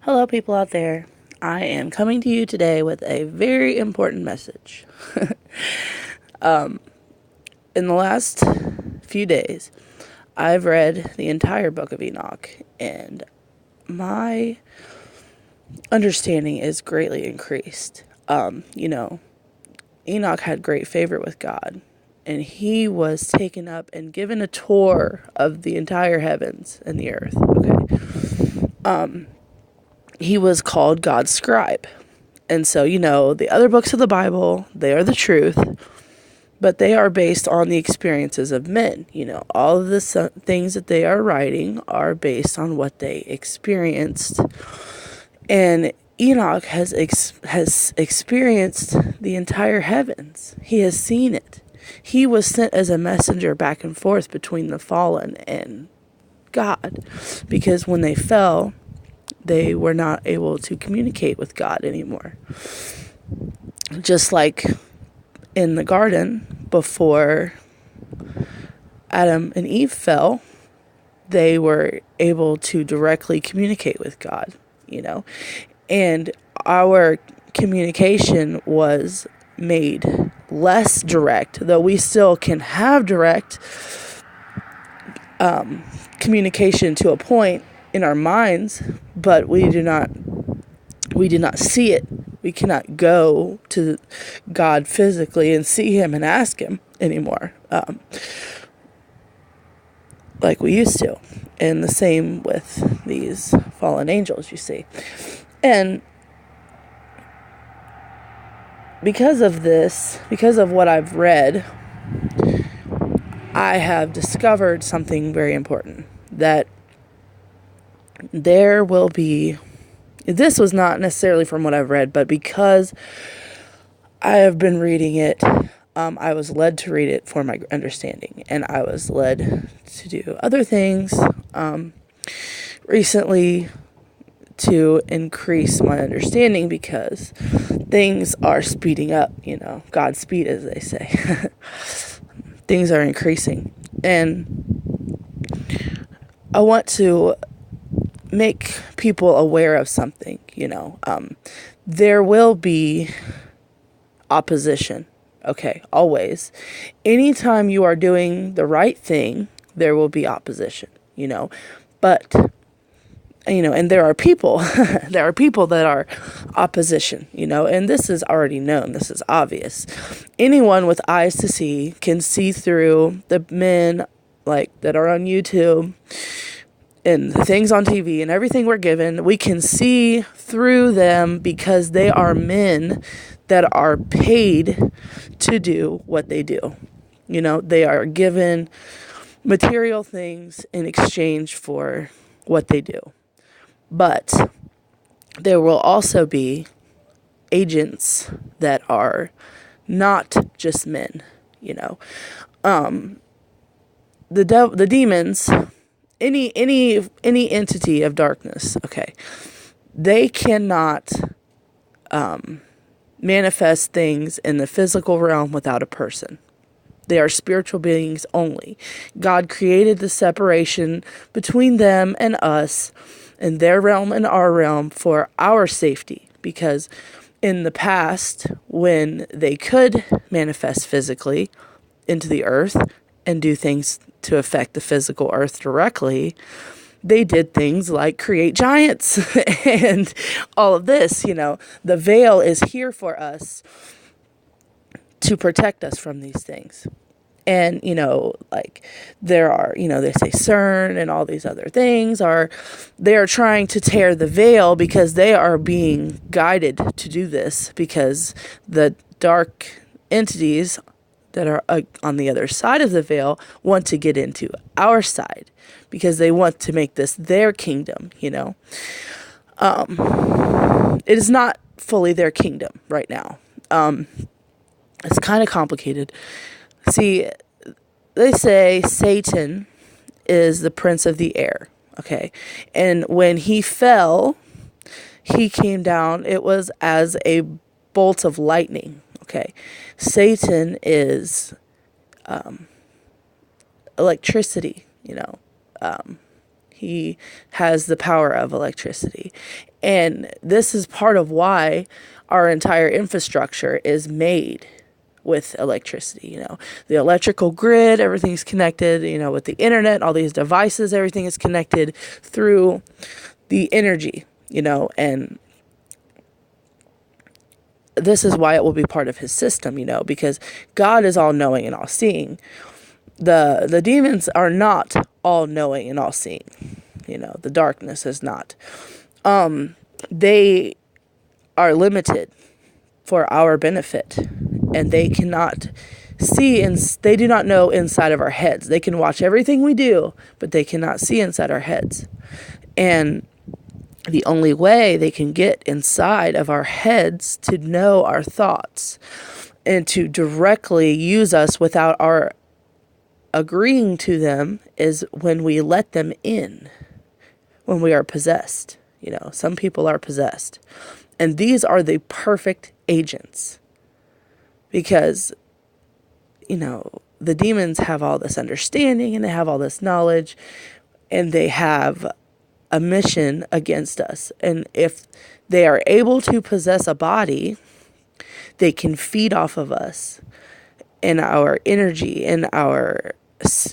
Hello, people out there. I am coming to you today with a very important message. In the last few days, I've read the entire book of Enoch, and my understanding is greatly increased. Enoch had great favor with God, and he was taken up and given a tour of the entire heavens and the earth. Okay. He was called God's scribe. And so, the other books of the Bible, they are the truth, but they are based on the experiences of men. All of the things that they are writing are based on what they experienced. And Enoch has experienced the entire heavens. He has seen it. He was sent as a messenger back and forth between the fallen and God, because when they fell, they were not able to communicate with God anymore. Just like in the garden, before Adam and Eve fell, they were able to directly communicate with God, and our communication was made less direct, though we still can have direct communication to a point in our minds, but we do not see it. We cannot go to God physically and see him and ask him anymore, like we used to. And the same with these fallen angels, you see. And because of this, because of what I've read, I have discovered something very important, that there will be, this was not necessarily from what I've read, but because I have been reading it, I was led to read it for my understanding, and I was led to do other things recently to increase my understanding, because things are speeding up, Godspeed, as they say. Things are increasing, and I want to make people aware of something. There will be opposition. Okay, always. Anytime you are doing the right thing, there will be opposition, but, and there are people, there are people that are opposition, and this is already known. This is obvious. Anyone with eyes to see can see through the men that are on YouTube and things on TV and everything we're given. We can see through them because they are men that are paid to do what they do. They are given material things in exchange for what they do. But there will also be agents that are not just men, the demons, any entity of darkness, okay, they cannot manifest things in the physical realm without a person. They are spiritual beings only. God created the separation between them and us, and their realm and our realm, for our safety, because in the past, when they could manifest physically into the earth and do things to affect the physical earth directly, they did things like create giants and all of this. The veil is here for us to protect us from these things. And, there are, they say CERN and all these other things they are trying to tear the veil, because they are being guided to do this, because the dark entities that are on the other side of the veil want to get into our side, because they want to make this their kingdom, It is not fully their kingdom right now. It's kind of complicated. See, they say Satan is the prince of the air, okay? And when he fell, he came down, it was as a bolt of lightning, okay? Satan is electricity, he has the power of electricity. And this is part of why our entire infrastructure is made with electricity. The electrical grid, everything's connected, with the internet, all these devices, everything is connected through the energy, and this is why it will be part of his system, because God is all knowing and all seeing. The demons are not all knowing and all seeing. The darkness is not. They are limited for our benefit, and they cannot see, and they do not know inside of our heads. They can watch everything we do, but they cannot see inside our heads. And the only way they can get inside of our heads to know our thoughts and to directly use us without our agreeing to them is when we let them in, when we are possessed. Some people are possessed. And these are the perfect agents because, the demons have all this understanding and they have all this knowledge and they have a mission against us. And if they are able to possess a body, they can feed off of us and our energy and our,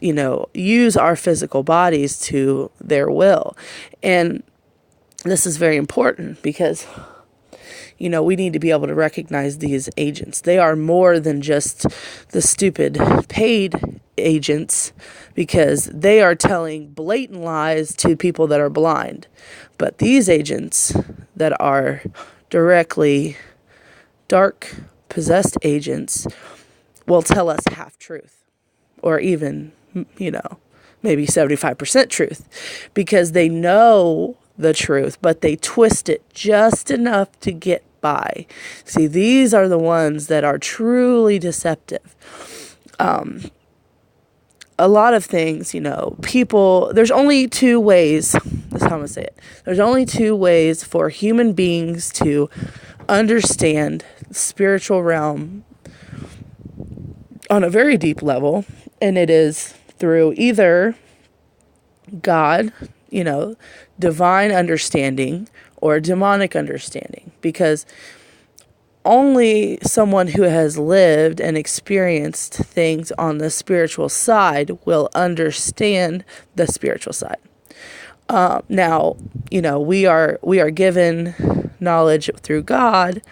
use our physical bodies to their will. And this is very important because, we need to be able to recognize these agents. They are more than just the stupid paid agents because they are telling blatant lies to people that are blind. But these agents that are directly dark possessed agents will tell us half truth or even, maybe 75% truth because they know the truth, but they twist it just enough to get by. See, these are the ones that are truly deceptive. A lot of things, people, there's only two ways, that's how I'm going to say it. There's only two ways for human beings to understand the spiritual realm on a very deep level, and it is through either God, divine understanding or demonic understanding, because only someone who has lived and experienced things on the spiritual side will understand the spiritual side. Now, we are given knowledge through God,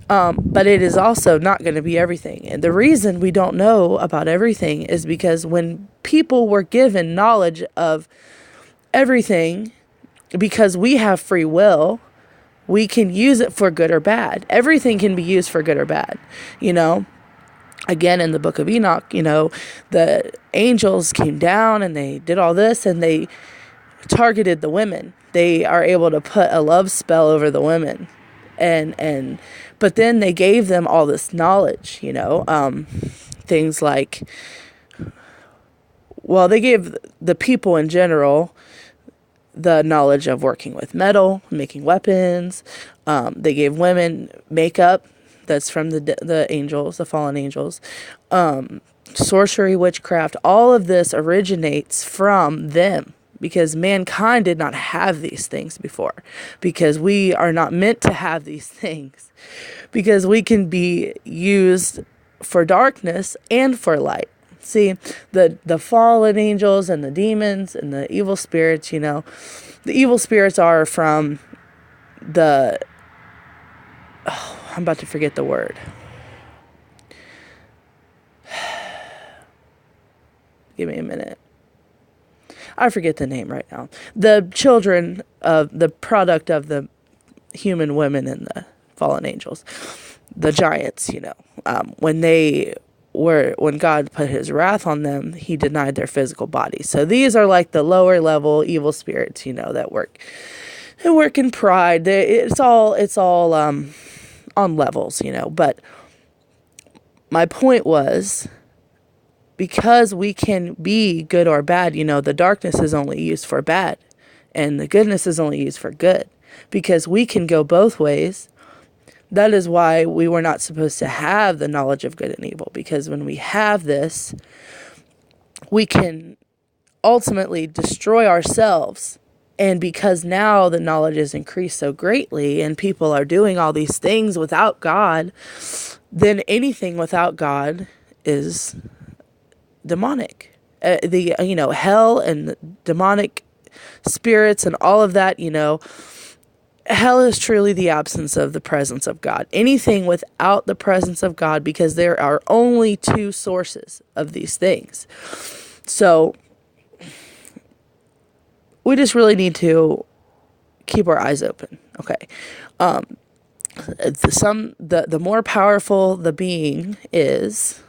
but it is also not going to be everything. And the reason we don't know about everything is because when people were given knowledge of everything, because we have free will, we can use it for good or bad. Everything can be used for good or bad. Again, in the book of Enoch, the angels came down and they did all this and they targeted the women. They are able to put a love spell over the women. But then they gave them all this knowledge, things like, well, they gave the people in general the knowledge of working with metal, making weapons. They gave women makeup that's from the angels, the fallen angels. Sorcery, witchcraft, all of this originates from them because mankind did not have these things before, because we are not meant to have these things, because we can be used for darkness and for light. See, the fallen angels and the demons and the evil spirits, the evil spirits are from I'm about to forget the word. Give me a minute. I forget the name right now. The children of the product of the human women and the fallen angels, the giants, when God put his wrath on them, he denied their physical bodies. So these are like the lower level evil spirits, that work in pride. It's all on levels, but my point was, because we can be good or bad, the darkness is only used for bad and the goodness is only used for good, because we can go both ways. That is why we were not supposed to have the knowledge of good and evil, because when we have this, we can ultimately destroy ourselves And because now the knowledge has increased so greatly and people are doing all these things without God, then anything without God is demonic. Hell and demonic spirits and all of that, hell is truly the absence of the presence of God. Anything without the presence of God, because there are only two sources of these things. So we just really need to keep our eyes open. Okay. The more powerful the being is,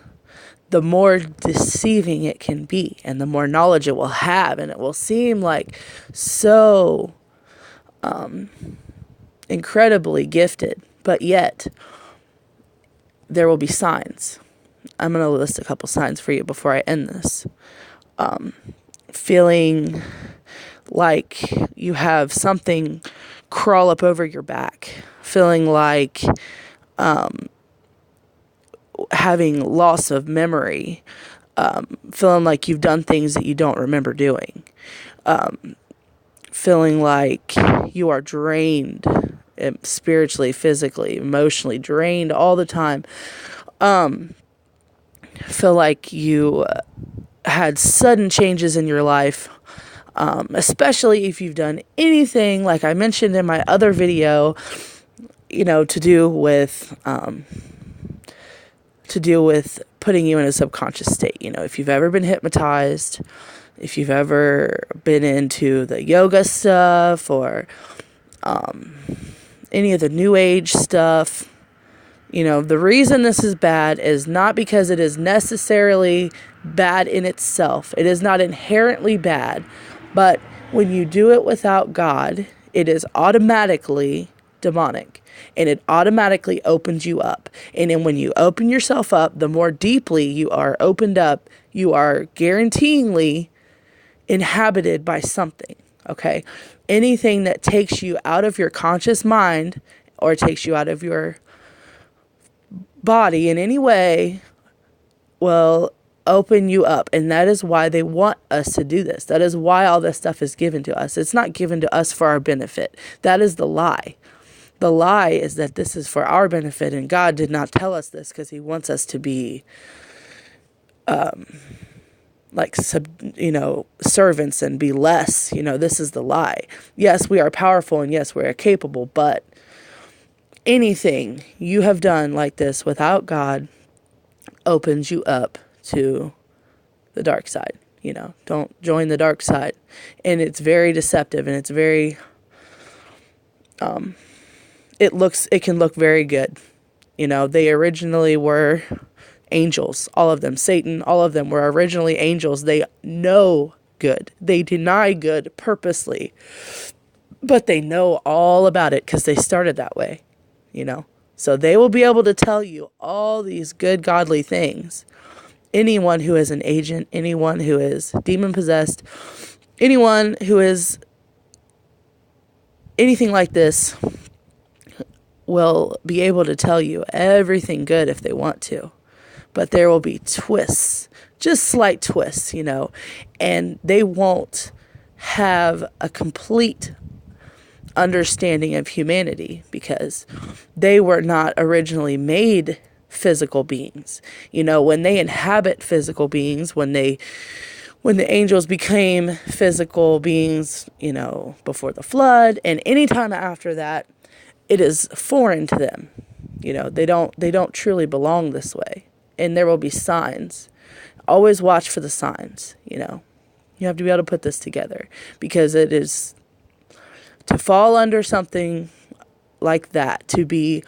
the more deceiving it can be, and the more knowledge it will have, and it will seem like so incredibly gifted, but yet there will be signs. I'm going to list a couple signs for you before I end this. Feeling like you have something crawl up over your back, feeling like having loss of memory, feeling like you've done things that you don't remember doing, feeling like you are drained, spiritually, physically, emotionally drained all the time. Feel like you had sudden changes in your life, especially if you've done anything, like I mentioned in my other video, to do with putting you in a subconscious state. If you've ever been hypnotized, if you've ever been into the yoga stuff or any of the new age stuff, the reason this is bad is not because it is necessarily bad in itself. It is not inherently bad, but when you do it without God, it is automatically demonic, and it automatically opens you up. And then when you open yourself up, the more deeply you are opened up, you are guaranteeingly inhabited by something. Okay? Anything that takes you out of your conscious mind or takes you out of your body in any way will open you up. And that is why they want us to do this. That is why all this stuff is given to us. It's not given to us for our benefit. That is the lie. The lie is that this is for our benefit, and God did not tell us this because he wants us to be servants and be less. This is the lie. Yes, we are powerful, and yes, we are capable, but anything you have done like this without God opens you up to the dark side. Don't join the dark side. And it's very deceptive, and it's very it can look very good. They originally were angels, all of them. Satan, all of them were originally angels. They know good. They deny good purposely, but they know all about it because they started that way. So they will be able to tell you all these good, godly things. Anyone who is an agent, anyone who is demon possessed, anyone who is anything like this will be able to tell you everything good if they want to. But there will be twists, just slight twists, and they won't have a complete understanding of humanity because they were not originally made physical beings. When they inhabit physical beings, when the angels became physical beings, before the flood and any time after that, it is foreign to them. They don't truly belong this way. And there will be signs. Always watch for the signs, You have to be able to put this together because it is to fall under something like that, to be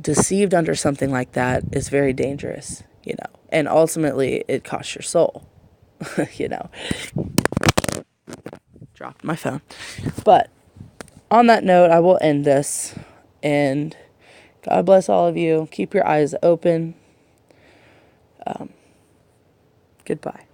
deceived under something like that is very dangerous, and ultimately it costs your soul, Dropped my phone. But on that note, I will end this, and God bless all of you. Keep your eyes open. Goodbye.